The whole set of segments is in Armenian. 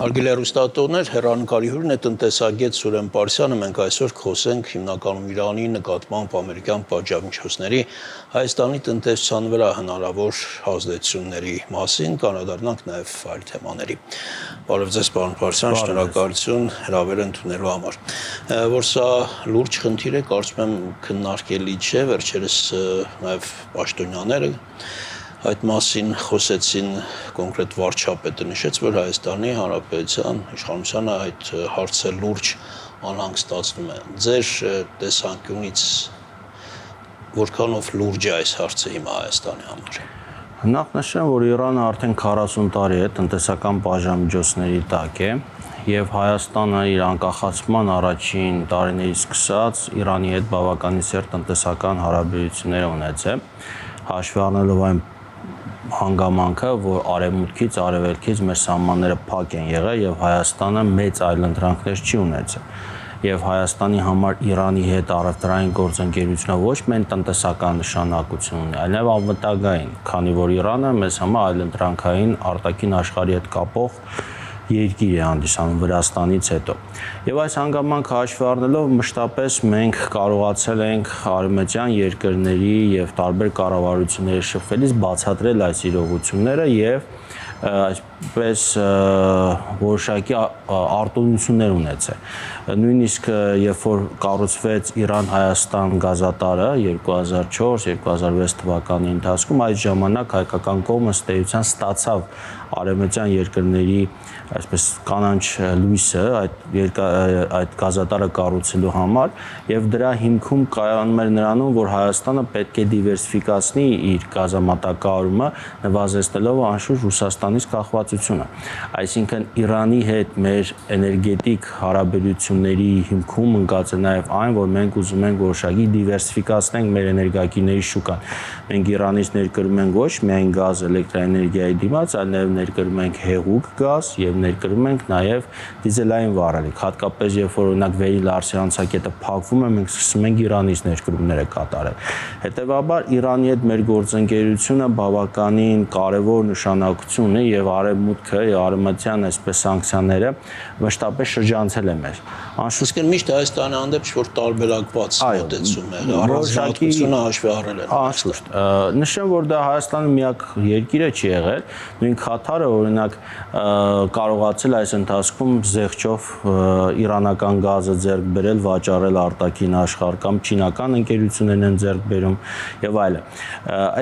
Հարգելի հեռուստատողներ, հեռանկարի հյուրն է տնտեսագետ Սուրեն Պարսյանը, մենք այսօր խոսենք հիմնականում Իրանի նկատմամբ ամերիկյան պատժամիջոցների Հայաստանի տնտեսության վրա հնարավոր ազդեցությունների մասին, կանրադառնանք նաև այլ թեմաների։ Բարև ձեզ, պարոն Պարսյան, շնորհակալություն հրավերը ընդունելու համար։ Որ սա լուրջ խնդիր է, կարծում եմ քննարկելի չէ, վերջերս նաև պաշտոնյաները այդ մասին խոսեցին, կոնկրետ վարչապետը նշեց, որ Հայաստանի Հանրապետության իշխանությանը այդ հարցը լուրջ անհանգստացնում է։ Ձեր տեսանկյունից որքանով լուրջ է այս հարցը հիմա Հայաստանի համար։ Նախ նշեմ, որ Իրանը արդեն 40 տարի է տնտեսական պատժամիջոցների տակ է եւ Հայաստանը իր անկախացման առաջին տարիներից սկսած Իրանի հետ բավականին սերտ տնտեսական հարաբերություններ ունեցել, հաշվի առնելով այն հանգամանքը, որ արևմուտքից, արևելքից մեր սահմանները փակ են եղել եւ Հայաստանը մեծ այլընտրանքներ չի ունեցել։ Եվ Հայաստանի համար Իրանի հետ առևտրային գործընկերությունը ոչ միայն տնտեսական նշանակություն ունի, այլև անվտանգային, քանի որ Իրանը մեզ համար այլընտրանքային արտաքին աշխարհի հետ կապող երկիր է հանդիսանում Վրաստանից հետո։ Եվ այս հանգամանքը հաշվի առնելով մշտապես մենք կարողացել ենք արևմտյան երկրների եւ տարբեր կառավարությունների շփվելիս բացատրել այս իրողությունները եւ այսպես որոշակի արտոնություններ ունեցել։ Նույնիսկ երբ որ կառուցվեց Իրան-Հայաստան գազատարը 2004-2006 թվականի ընթացքում, այդ ժամանակ հայկական կողմը ըստ էության ստացավ արևմտյան երկրների այսպես կանանչ լույսը այդ գազատարը կառուցելու համար եւ դրա հիմքում կայանում էր նրանում, որ Հայաստանը պետք է դիվերսիֆիկացնի իր գազամատակարարումը, նվազեցնելով անշուշտ Ռուսաստանից կախվածությունը։ Այսինքն Իրանի հետ մեր էներգետիկ հարաբերությունների հիմքում ընկած է նաեւ այն, որ մենք ուզում ենք որոշակի դիվերսիֆիկացնենք մեր էներգակիրների շուկան։ Մենք Իրանից ներկրում ենք ոչ միայն գազ, էլեկտրաէներգիայի դիմաց, այլ նաեւ ներկրում ենք հեղուկ գազ եւ ներկրում ենք նաեւ դիզելային վառելիք։ Հատկապես երբ որ օրինակ վերին Լարսի անցակետը փակվում է, մենք սկսում ենք Իրանից ներկրումները կատարել։ Հետևաբար Իրանի հետ մեր գործընկերությունը բավականին կարևոր նշանակություն ունի եւ արևմուտքը, արևմտյան այսպես սանկցիաները մշտապես շրջանցել է մեր։ Անշուշտ միշտ Հայաստանի հանդեպ ինչ-որ տարբերակված մոտեցում է, առանձնահատկությունը հաշվի առել են։ Անշուշտ։ Նշեմ, որ դա Հայաստանի միակ երկիրը չի եղել, նույն Քաթարը օրինակ կարողացել այս ընթացքում զեղչով իրանական գազը ձեռք բերել, վաճառել արտաքին աշխարհ կամ չինական ընկերություններն են ձեռք բերում եւ այլն։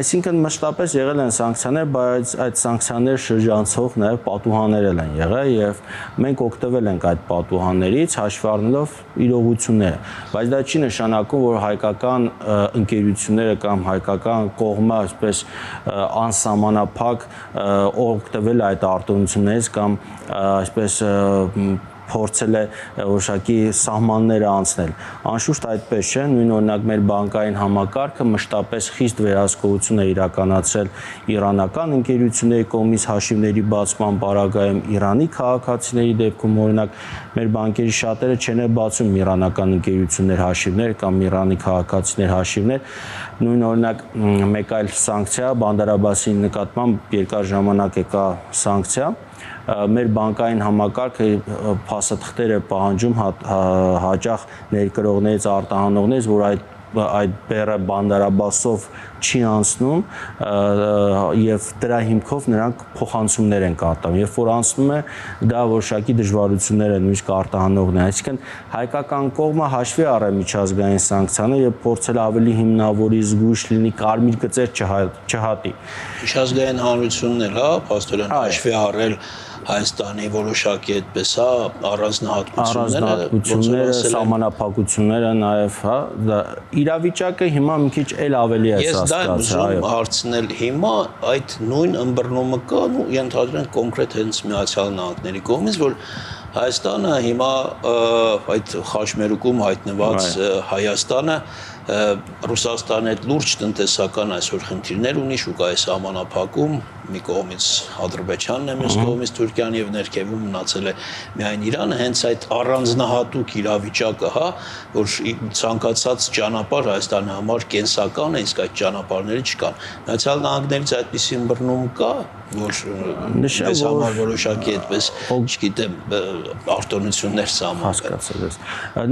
Այսինքն մշտապես եղել են սանկցիաներ, բայց այդ սանկցիաները շրջանցող նաեւ պատուհաններ են եղել եւ մենք օգտվել ենք այդ պատուհաններից հաշվի առնելով իրողությունները, բայց դա չի նշանակում, որ հայկական ընկերությունները կամ հայկական կողմը այսպես անսահմանափակ օգտվել այդ արտոնություններից կամ այսպես փորձել է որոշակի սահմանները անցնել։ Անշուշտ այդպես չէ, նույն օրինակ մեր բանկային համակարգը մշտապես խիստ վերահսկողություն է իրականացրել իրանական ընկերությունների կողմից հաշիվների բացման պարագայում, Իրանի քաղաքացիների դեպքում օրինակ մեր բանկերի շատերը չեն բացում իրանական ընկերություններ հաշիվներ կամ Իրանի քաղաքացիներ հաշիվներ։ Նույն օրինակ մեկ այլ սանկցիա Բանդար Աբբասի նկատմամբ երկար ժամանակ է կա սանկցիա, մեր բանկային համակարգը փաստաթղթեր է պահանջում հաճախ ներկրողներից, արտահանողներից, որ այդ բեռը Բանդար Աբբասով չի անցնում եւ դրա հիմքով նրանք փոխանցումներ են կատարում։ Երբ որ անցնում է, դա որոշակի դժվարություններ են նույնիսկ արտահանողներին։ Այսինքն հայկական կողմը հաշվի առել միջազգային սանկցիաները եւ փորձել ավելի հիմնավորի, զգույշ լինի, կարմիր գծեր չհատի։ Միջազգային հանրությունն էլ, փաստորեն հաշվի առել Հայաստանի որոշակի այդպես առանձնահատկությունները, սահմանափակությունները նաև, դա իրավիճակը հիմա մի քիչ էլ ավելի է հասկացել։ Ես դա ուզում հարցնել հիմա այդ նույն ըմբռնումը կա, ենթադրենք կոնկրետ հենց Միացյալ Նահանգների կողմից, որ Հայաստանը հիմա այդ խաչմերուկում հայտնված Հայաստանը Ռուսաստանը լուրջ տնտեսական այսօր խնդիրներ ունի շուկայի սահմանափակում, մի կողմից Ադրբեջանն է, մյուս կողմից Թուրքիան եւ ներքևում մնացել է միայն Իրանը, հենց այդ առանձնահատուկ իրավիճակը, հա, որ ցանկացած ճանապարհ Հայաստանի համար կենսական է, իսկ այդ ճանապարհները չկան։ Միացյալ Նահանգներից այդպիսի ըմբռնում կա, որ մեզ համար որոշակի այդպես, չգիտեմ, արտոնություններ սահմանվել։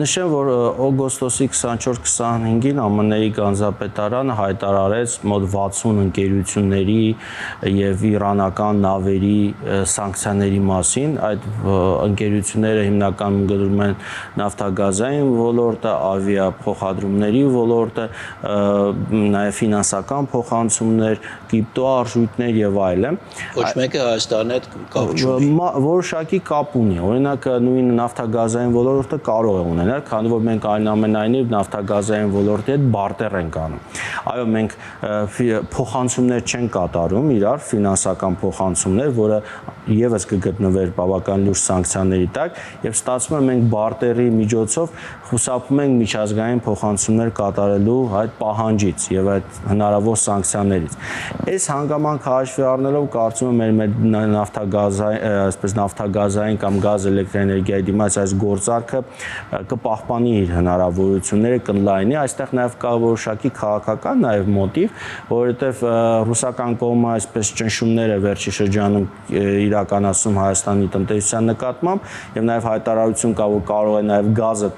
Նշեմ, որ օգոստոսի 24-25-ին ԱՄՆ-ի գանձապետարանը հայտարարեց մոտ 60 ընկերությունների եւ իրանական նավերի սանկցիաների մասին։ Այդ ընկերությունները հիմնականում գտնվում են նավթագազային ոլորտը, ավիափոխադրումների ոլորտը, նաեւ ֆինանսական փոխանցումներ, կրիպտոարժույթներ եւ այլն։ Ոչ մեկը Հայաստանի հետ կապ չունի։ Որոշակի կապ ունի։ Օրինակ նույն նավթագազային ոլորտը կարող է ունենալ, քանի որ մենք այնուամենայնիվ նավթագազային ոլորտի հետ բարտեր ենք անում։ Այո, մենք փոխանցումներ չենք կատարում իրար, ֆինանսական փոխանցումներ, որը եւս կգտնվեր բավական լուրջ սանկցիաների տակ, եւ ստացվում է մենք բարտերի միջոցով խուսափում ենք միջազգային փոխանցումներ կատարելու այդ պահանջից եւ այդ հնարավոր սանկցիաներից։ Այս հանգամանքը հաշվի առնելով կարծում եմ մեր նավթագազային կամ գազ էլեկտրաէներգիայի դիմաց այս գործարքը կպահպանի իր հնարավորությունները, կընդլայնի, այստեղ նաև կա որոշակի քաղաքական նաև մոտիվ, որովհետև ռուսական կողմը այսպես ճնշումներ է վերջի շրջանում իրականացնում Հայաստանի տնտեսության նկատմամբ եւ նաև հայտարարություն կա, որ կարող է նաև գազը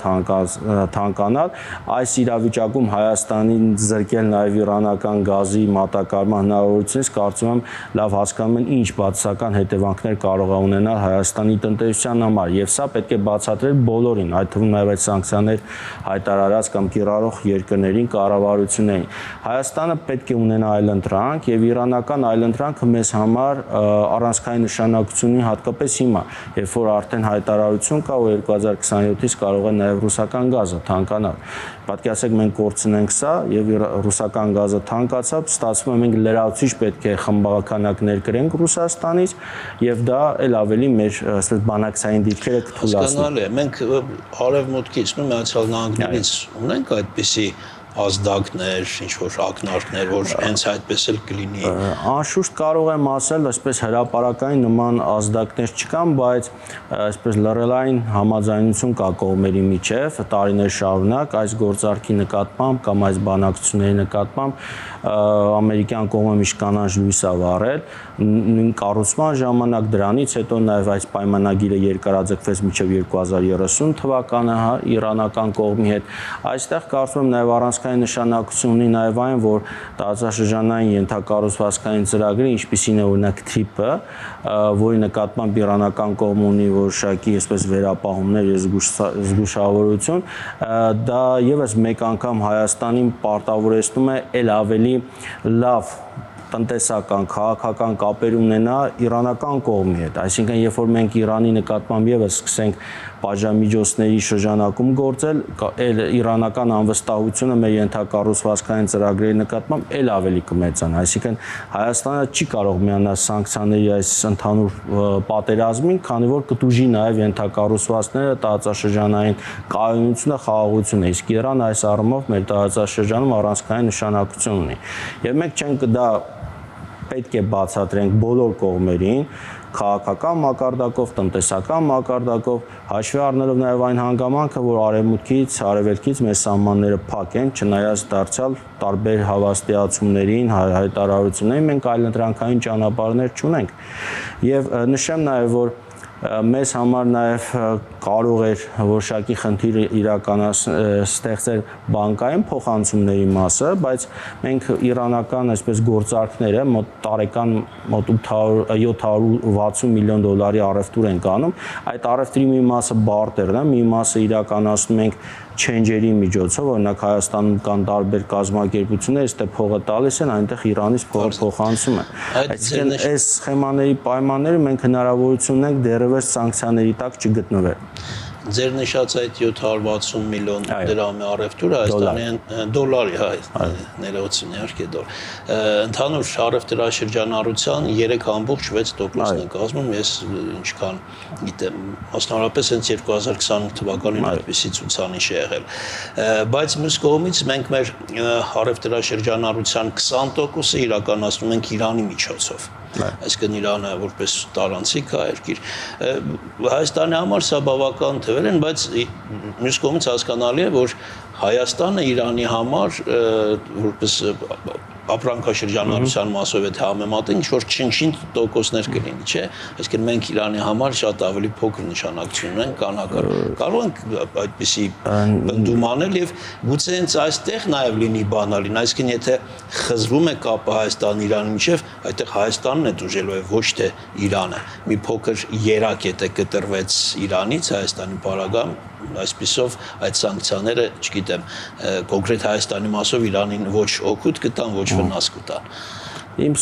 թանկանալ, այս իրավիճակում Հայաստանին զրկել նաև իրանական գազի մատակարարման հնարավորությունից կարծում եմ լավ հասկանում են ինչ բացասական հետևանքներ կարող է ունենալ Հայաստանի տնտեսության համար եւ սա պետք է բացատրել բոլորին, այդ թվում նաեւ այդ սանկցիաներ հայտարարած կամ կիրառող երկրներին, կառավարություններին։ Հայաստանը պետք է ունենա այլընտրանք եւ իրանական այլընտրանքը մեզ համար առանցքային նշանակություն ունի հատկապես հիմա, երբ որ արդեն հայտարարություն կա, որ 2027-ից կարող է նաեւ ռուսական գազը թանկանալ։ Պատկերացեք մենք կորցնենք սա եւ ռուսական գազը թանկացավ, ստացվում է մենք լրացուցիչ պետք է խմբականակներ կրենք Ռուսաստանից եւ դա էլ ավելի մեր ասես բանակցային դիրքերը կթույլատնի։ Հասկանալի է, մենք արևմուտքից, Միացյալ Նահանգներից ունենք այդպիսի ազդակներ, ինչ-որ ակնարկներ, որ հենց այդպես էլ կլինի։ Անշուշտ կարող եմ ասել, այսպես հրապարակային նման ազդակներ չկան, բայց այսպես լրելային համաձայնություն կա կողմերի միջև տարիներ շարունակ այս գործարքի նկատմամբ կամ այս բանակցությունների նկատմամբ ամերիկյան կողմը միշտ կանանչ լույս է վառել, նույն կառուցման ժամանակ դրանից հետո նաև այս պայմանագիրը երկարաձգվեց մինչև 2030 թվականը, իրանական կողմի հետ։ Այստեղ կարծում եմ նաև առանցքային նշանակություն ունի նաև այն, որ տարածաշրջանային ենթակառուցվածքային ծրագրը, ինչպիսին է օրինակ TRIP-ը, որի նկատմամբ իրանական կողմը ունի որոշակի այսպես վերապահումներ եւ զգուշավորություն, դա եւս մեկ անգամ Հայաստանին պարտավորեցնում է ել ավելի լավ տնտեսական, քաղաքական կապեր ունենա իրանական կողմի հետ, այսինքն երբ որ մենք Իրանի նկատմամբ եւս սկսենք պատժամիջոցների շրջանակում գործել, իրանական անվստահությունը մեր ենթակառուցվածքային ծրագրերի նկատմամբ ել ավելի կմեծանա, այսինքն Հայաստանը չի կարող միանալ սանկցիաների այս ընդհանուր պատերազմին, քանի որ կտուժի նաեւ ենթակառուցվածքները, տարածաշրջանային կայունությունը, խաղաղությունը, իսկ Իրանը այս առումով մեր տարածաշրջանում առանցքային նշանակություն ունի։ Եվ մենք չենք դա պետք է բացատրենք բոլոր կողմերին, քաղաքական մակարդակով, տնտեսական մակարդակով, հաշվի առնելով նաև այն հանգամանքը, որ արևմուտքից, արևելքից մեր սահմանները փակ են, չնայած դարձյալ տարբեր հավաստիացումներին, հայտարարություններին, մենք այլընտրանքային ճանապարհներ չունենք։ Եվ նշեմ նաև, որ մեզ համար նաև կարող էր որոշակի խնդիր ստեղծել բանկային փոխանցումների մասը, բայց մենք իրանական այսպես գործարքները մոտ տարեկան մոտ 760 միլիոն դոլարի առևտուր ենք անում, այդ առևտրի մի մասը բարտերն է, մի մասը իրականացնում ենք չենջերի միջոցով, օրինակ Հայաստանում կան տարբեր կազմակերպություններ, այստեղ փողը տալիս են, այնտեղ Իրանից փողը փոխանցում են։ Այսինքն այս սխեմաների պայմանները մենք հնարավորություն ունենք դեռևս սանկցիաների տակ չգտնվել։ Ձեր նշած այդ 760 միլիոն դրամի առևտուրը Հայաստանի դոլարի, ներողություն, իհարկե ընդհանուր առևտրաշրջանառության 3.6%-ն է կազմում, ես ինչքան գիտեմ, մասնավորապես հենց 2025 թվականին այդպիսի ցուցանիշ է եղել, բայց մյուս կողմից մենք մեր առևտրաշրջանառության 20%-ը իրականացնում ենք Իրանի միջոցով, այսինքն Իրանը որպես տարանցիկ երկիր, Հայաստանի համար սա բավական թվեր են, բայց մյուս կողմից հասկանալի է, որ Հայաստանը Իրանի համար որպես ապրանքաշրջանառության մասով եթե համեմատենք, ինչ-որ չնչին տոկոսներ կլինի, չէ՞, այսինքն մենք Իրանի համար շատ ավելի փոքր նշանակություն ունենք կանակալ, կարող ենք այդպիսի ընդդում անել եւ գուցե հենց այստեղ նաեւ լինի բանալին, այսինքն եթե խզվում է կապը Հայաստան-Իրանի միջև, այդտեղ Հայաստանն է դժելու է ոչ թե Իրանը, մի փոքր երակետ է կտրվեց Իրանից Հայաստանի բարագամ, այսպիսով այդ սանկցիաները, չգիտեմ, կոնկրետ Հայաստանի մասով Իրանին ոչ օգուտ կտան, ոչ վնաս կտան։ Իմ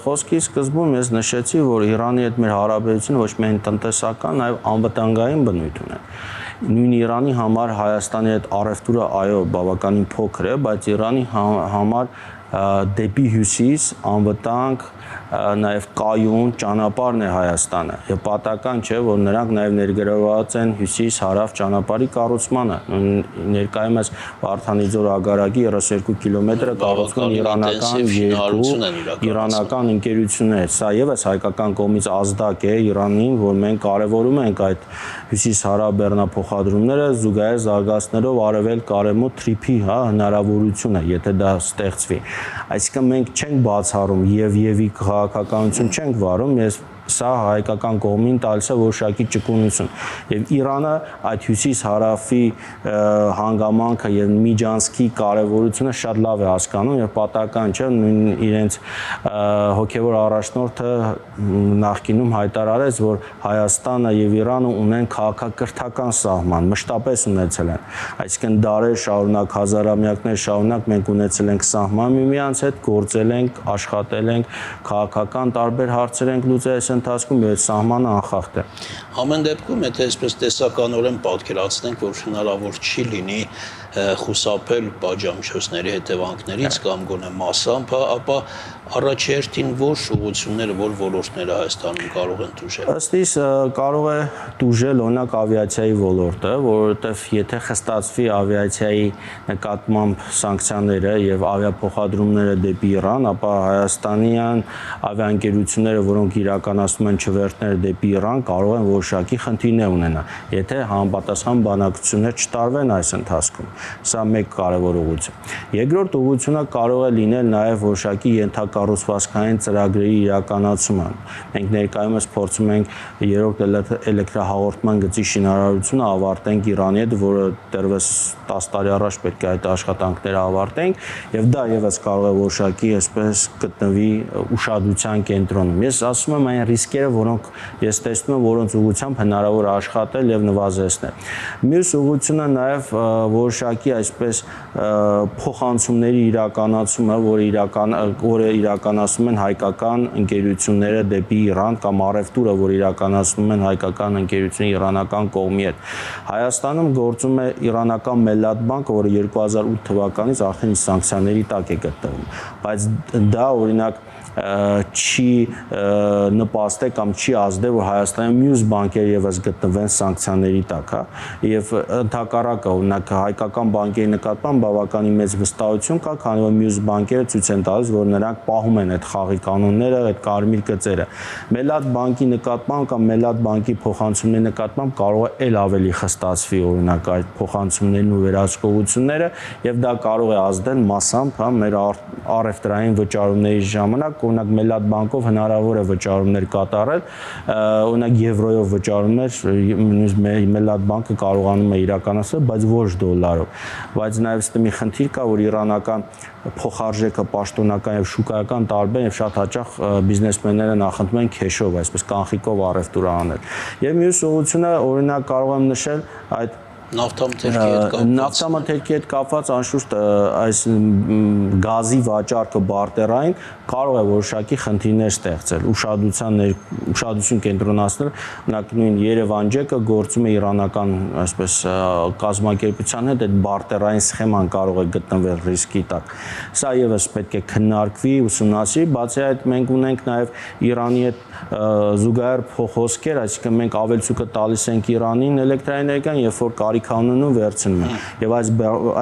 խոսքի սկզբում ես նշեցի, որ Իրանի հետ մեր հարաբերությունը ոչ միայն տնտեսական, այլ անվտանգային բնույթ ունեն։ Նույն Իրանի համար Հայաստանի հետ առևտուրը այո բավականին փոքր է, բայց Իրանի համար դեպի հյուսիս անվտանգ նաև կայուն ճանապարհն է Հայաստանը եւ պատահական չէ որ նրանք նաև ներգրաված են հյուսիս-հարավ ճանապարհի կառուցմանը ներկայումս Վարդանիձոր ագարակի 32 կիլոմետրը կառուցվում իրանական ընկերություններ սա եւս հայկական կողմից ազդակ է Իրանին որ մենք կարևորում ենք այդ հյուսիս-հարավ բեռնափոխադրումները զուգահեռ զարգացնելով արևելք արևմուտք թրիփի հնարավորությունը եթե դա ստեղծվի այսինքն մենք չենք բացառում եւ քաղաքականություն չենք վարում, ես սա հայկական կողմին տալիս է որոշակի ճկունություն եւ Իրանը այդ հյուսիս-հարավի հանգամանքը եւ միջանցքի կարեւորությունը շատ լավ է հասկանում եւ պատահական չէ նույն իրենց հոգեվոր առաջնորդը նախկինում հայտարարեց որ Հայաստանը եւ Իրանը ունեն քաղաքակրթական սահման մշտապես ունեցել են այսինքն դարեր շարունակ հազարամյակներ շարունակ մենք ունեցել ենք սահման միմյանց հետ գործել ենք աշխատել ենք քաղաքական տարբեր հարցեր ենք լուծել ընթացքում այդ սահմանը անխախտ է։ Ամեն դեպքում, եթե այսպես տեսականորեն պատկերացնենք, որ հնարավոր չի լինի խուսափել պատժամիջոցների հետևանքներից կամ գոնե մասամբ, ապա առաջերտին որ ուղղությունները, որ ոլորտները Հայաստանում կարող են դուժել։ Ըստ իս կարող է դուժել օրինակ ավիացիայի ոլորտը, որովհետև եթե խստացվի ավիացիայի նկատմամբ սանկցիաները եւ ավիափոխադրումները դեպի Իրան, ապա հայաստանյան ավիաընկերությունները, որոնք իրականացնում են չվերթներ դեպի Իրան, կարող են որոշակի խնդիրներ ունենալ, եթե համապատասխան բանակցություններ չտարվեն այս ընթացքում։ Սա մեկ կարևոր ուղղություն։ Երկրորդ ուղղությունը կարող է լինել նաև որոշակի ենթակառուցվածքային ծրագրերի իրականացումը։ Մենք ներկայումս փորձում ենք երրորդ էլեկտրահաղորդման գծի շինարարությունը ավարտենք Իրանի հետ, որը դեռևս 10 տարի առաջ պետք է այդ աշխատանքները ավարտենք, եւ դա եւս կարող է որոշակի այսպես գտնվի ուշադրության կենտրոնում։ Ես ասում եմ այն ռիսկերը, որոնք ես տեսնում եմ, որոնց ուղղությամբ հնարավոր է աշխատել եւ նվազեցնել։ Մյուս ուղղությունը նաեւ որոշակի այսպես փոխանցումների իրականացումը, որը իրականացնում են հայկական ընկերությունները դեպի Իրան կամ առևտուրը, որ իրականացնում են հայկական ընկերությունը իրանական կողմի հետ։ Հայաստանում գործում է իրանական Մելլաթ բանկը, որը 2008 թվականից արդեն սանկցիաների տակ է գտնվում, բայց դա օրինակ չի նպաստել կամ չի ազդել, որ Հայաստանի մյուս բանկերը եւս գտնվեն սանկցիաների տակ, եւ ընդհակառակը, օրինակ հայկական բանկերի նկատմամբ բավականին մեծ վստահություն կա, քանի որ մյուս բանկերը ցույց են տալիս, որ նրանք պահում են այդ խաղի կանոնները, այդ կարմիր գծերը։ Մելլաթ բանկի նկատմամբ կամ Մելլաթ բանկի փոխանցումների նկատմամբ կարող է ել ավելի խստացվի, օրինակ այդ փոխանցումներն ու վերահսկողությունները, եւ դա կարող է ազդել մասամբ մեր առևտրային վճարումների ժամանակ օրինակ Մելլաթ բանկով հնարավոր է վճարումներ կատարել, օրինակ եվրոյով վճարումներ Մելլաթ բանկը կարողանում է իրականացնել, բայց ոչ դոլարով։ Բայց նաև ստե մի խնդիր կա, որ իրանական փոխարժեքը պաշտոնական եւ շուկայական տարբեր եւ շատ հաճախ բիզնեսմենները նախընտրում են քեշով, այսպես կանխիկով առևտուր անել։ Եվ մյուս ուղղությունը օրինակ կարող եմ նշել այդ նավթամթերքի հետ կապված անշուշտ այս գազի վաճառքը բարտերային կարող է որոշակի խնդիրներ ստեղծել, ուշադրություն կենտրոնացնել, օրինակ նույն Երևան ջեկը գործում է իրանական, այսպես կազմակերպության հետ, այդ բարտերային սխեման կարող է գտնվել ռիսկի տակ։ Սա եւս պետք է քննարկվի, ուսումնասիրի, բացի այդ մենք ունենք նաեւ Իրանի հետ զուգահեռ փոխոսքեր, այսինքն մենք ավելցուկը տալիս ենք Իրանին էլեկտրաէներգիան, երբ որ կարիք ունենում վերցնում են։ Եվ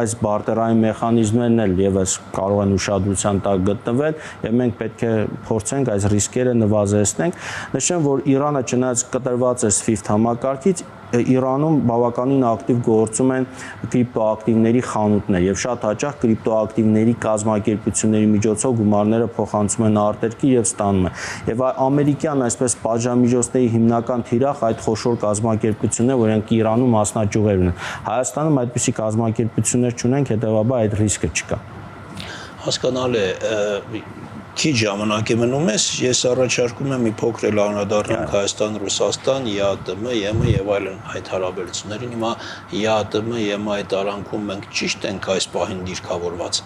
այս բարտերային մեխանիզմներն էլ եւս կարող են ուշադրության տակ գտնվել, եւ մենք պետք է փորձենք այս ռիսկերը նվազեցնենք։ Նշեմ, որ Իրանը չնայած կտրված է SWIFT համակարգից, Իրանում բավականին ակտիվ գործում են կրիպտոակտիվների խանութներ եւ շատ հաճախ կրիպտոակտիվների կազմակերպությունների միջոցով գումարները փոխանցում են արտերկիր եւ ստանում են։ Եվ ամերիկյան այսպես պատժամիջոցների հիմնական թիրախ այդ խոշոր կազմակերպություններ, որոնք Իրանում մասնաճյուղեր ունեն։ Հայաստանում այդպիսի կազմակերպություններ չունենք, հետեւաբար այդ ռիսկը չկա։ Հասկանալի է, քիչ ժամանակ է մնում ես առաջարկում եմ մի փոքր էլ անդրադառնանք Հայաստան, Ռուսաստան, ԵԱՏՄ, ԵՄ եւ այլն այդ հարաբերություններին։ Հիմա ԵԱՏՄ, ԵՄ այդ արանքում մենք ճիշտ ենք այս պահին դիրքավորված։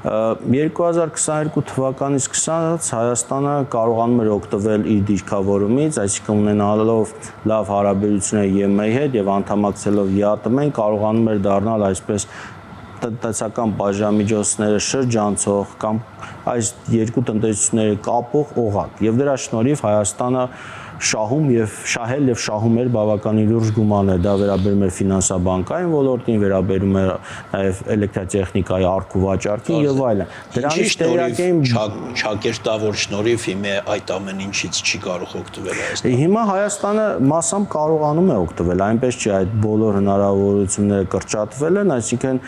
2022 թվականից սկսած Հայաստանը կարողանում էր օգտվել իր դիրքավորումից, այսինքն ունենալով լավ հարաբերություններ ԵՄ-ի հետ եւ անդամակցելով ԵԱՏՄ-ին կարողանում էր դառնալ այսպես տնտեսական բաժանմիջոցները շրջանցող կամ այս երկու տնտեսությունները կապող օղակ եւ դրա շնորհիվ Հայաստանը շահում էր բավականին լուրջ գումարներ, դա վերաբերում է ֆինանսաբանկային ոլորտին, վերաբերում է նաև էլեկտրատեխնիկայի առք ու վաճառքին եւ այլն։ Դրանից տեղյակ էին ճակերտավոր շնորհիվ հիմա այդ ամեն ինչից չի կարող օգտվել Հայաստանը։ Հիմա Հայաստանը մասամբ կարողանում է օգտվել, այնպես չի այդ բոլոր հնարավորությունները կրճատվել են, այսինքն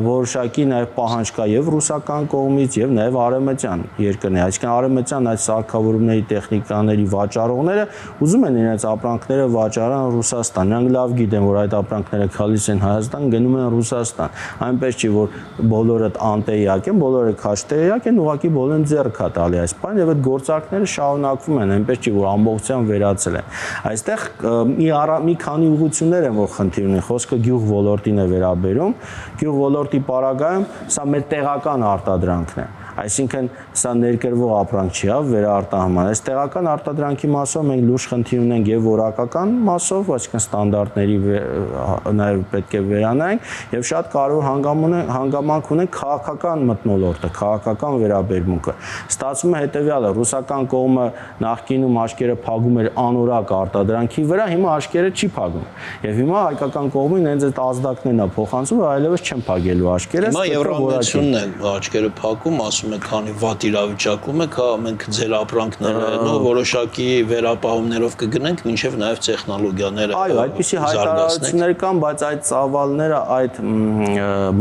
որոշակի նաև պահանջ կա եւ ռուսական կողմից եւ նաև արևմտյան երկրների, այսինքն արևմտյան այդ սարքավորումների տեխնիկաների վաճառողները ուզում են իրենց ապրանքները վաճառան Ռուսաստան։ Նրանք լավ գիտեն, որ այդ ապրանքները գալիս են Հայաստան, գնում են Ռուսաստան։ Այնպես չի, որ բոլորը անտեղյակ են, բոլորը քաշտեղյակ են, ուղղակի բոլորն ձեռք է տալի այս բանը եւ այդ գործարքները շարունակվում են, այնպես չի, որ ամբողջությամբ վերացել են։ Այստեղ մի քանի ուղղություններ են, որ խնդիր ունեն։ Խոսքը գյուղ ոլորտին է վերաբերում։ Գյուղ ոլորտի պարագայում սա մեր տեղական արտադրանքն է։ Այսինքն սա ներկրվող ապրանք չի, վերարտահանման։ Այս տեղական արտադրանքի մասով մենք լուրջ խնդիր ունենք եւ որակական մասով, այսինքն ստանդարտների նաեւ պետք է վերանայենք եւ շատ կարևոր հանգամանք ունենք քաղաքական մթնոլորտը, քաղաքական վերաբերմունքը։ Ստացվում է հետեւյալը, ռուսական կողմը նախկինում աշկերը փակում էր անորակ արտադրանքի վրա, հիմա աշկերը չի փակում։ Եվ հիմա հայկական կողմին հենց այդ ազդակներն է փոխանցում, այլևս չեն փակելու աշկերը։ Հիմա Եվրամիությունն է աշկերը փակում, ասում է քանի վատ իրավիճակում եք, մենք ձեր ապրանքները որոշակի վերապահումներով կգնենք, մինչև նաև տեխնոլոգիաները այո, այդպիսի հայտարարություններ կան, բայց այդ ծավալները, այդ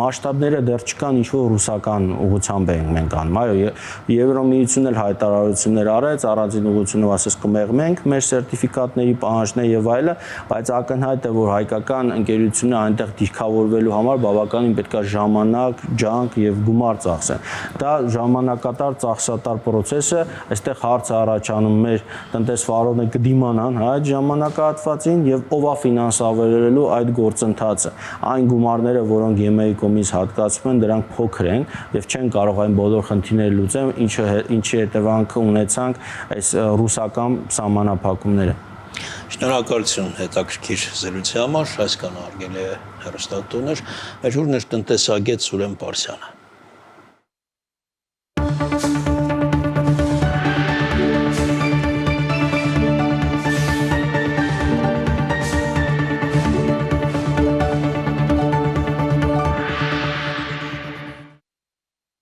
մասշտաբները դեռ չկան, ինչ որ ռուսական ուղղությամբ ենք մենք անում։ Այո, Եվրամիությունն էլ հայտարարություններ արեց, առանձին ուղղությունով ասես կմեղմենք մեր սերտիֆիկատների պահանջներ եւ այլը, բայց ակնհայտ է, որ հայկական ընկերությունները այնտեղ դիրքավորվելու համար բավականին պետք է ժամանակ, ջանք եւ գումար ծախսեն։ Դա ժամանակատար ծախսատար process է, այստեղ հարց է առաջանում մեր տնտեսվարողները կդիմանան այդ ժամանակահատվածին եւ ով է ֆինանսավորելու այդ գործընթացը։ Այն գումարները, որոնք ԵՄ-ի կողմից հատկացվում են, դրանք փոքր են եւ չեն կարող այն բոլոր խնդիրները լուծել, ինչի հետևանքը ունեցանք այս ռուսական սահմանափակումները։ Շնորհակալություն հետաքրքիր զրույցի համար, այսքան արգել է հեռուստատոներ, մեր հյուրն էր տնտեսագետ Սուրեն Պարսյանը։